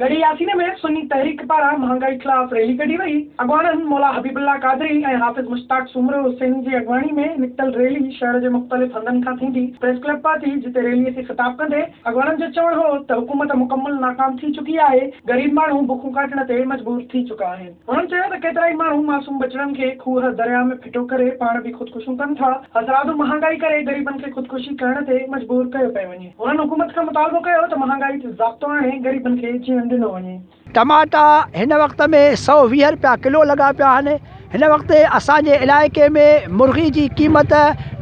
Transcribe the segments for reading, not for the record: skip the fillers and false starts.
गढ़ी यासीन में सुन्नी तहरीक पारा महंगाई खिलाफ रैली कढी वही। अगवानन मौला हबीबुल्लाह कादरी ऐं हाफिज मुश्ताक सुमर हुसैन जी अगवानी में निकतल रैली शहर के मुख्तलिफ हंधन खां थींदी। प्रेस क्लब पाती जिते रैली से खिताब कंदे अगवानन जो चवण हो त हुकूमत मुकम्मल नाकाम थी चुकी है। गरीब माण्हू बुखूं काटण ते मजबूर थी चुका आहिनि। हुननि चयो त केतिराई माण्हू मासूम बचड़नि खे खूह दरिया में फिटो करे पाण बि ख़ुदकुशियूं कनि था। हज़रादु महांगाई करे गरीबनि खे ख़ुदकुशी करण ते मजबूर कयो पियो वञे। हुननि हुकूमत खां मुतालबो कयो त महांगाई ते ज़ाब्तो आणे गरीबनि खे जीअण ॾिनो वञे। टमाटा हिन वक्त में 120 रुपया किलो लगा पिया आहिनि। हिन वक्त असांजे इलाइक़े में मुर्गी जी क़ीमत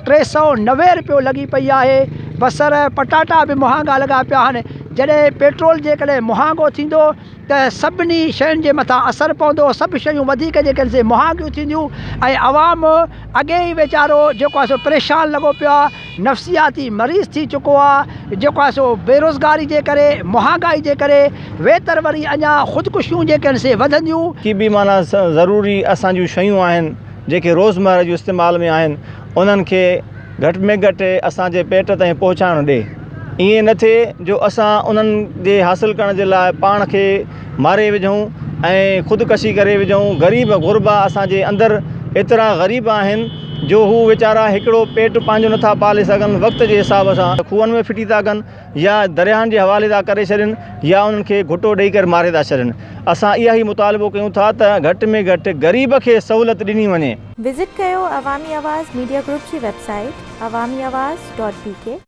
390 रुपयो लगी पई आहे। बसर पटाटा भी महांगा लगा पिया आहिनि। जॾहिं पेट्रोल जेकॾहिं महांगो थींदो त सभिनी शयुनि जे मथां असरु पवंदो। सभु शयूं वधीक जेकॾहिं से महांगियूं थींदियूं ऐं आवाम अॻे ई वीचारो जेको आहे सो परेशान लॻो पियो आहे, नफ़्सियाती मरीज़ थी चुको आहे। जेको आहे सो बेरोज़गारी जे करे, महांगाई जे करे वेतर वरी अञा ख़ुदकुशियूं जेके से वधंदियूं। की बि माना ज़रूरी असांजूं शयूं आहिनि जेके रोज़मर्रा जो इस्तेमाल में आहिनि उन्हनि खे घटि में घटि असांजे पेट ताईं पहुचाइणु ॾे। ईअं न थिए जो असां उन्हनि जे हासिलु करण जे लाइ पाण खे मारे विझूं ऐं ख़ुदकशी करे विझूं। ग़रीब ग़ुरबा असांजे अंदरि एतिरा ग़रीब आहिनि जो हू वीचारा हिकिड़ो पेट पंहिंजो नथा पाले सघनि। वक़्त जे हिसाब सां खूहनि में फिटी था कनि या दरियाहनि जे हवाले था करे छॾनि या उन्हनि खे घुटो ॾेई करे मारे था छॾनि। असां इहा ई मुतालिबो कयूं था त घटि में घटि ग़रीब खे सहूलियत ॾिनी वञे। विज़िट कयो अवामी आवाज़ मीडिया ग्रुप जी वेबसाइट awamiawaz.pk।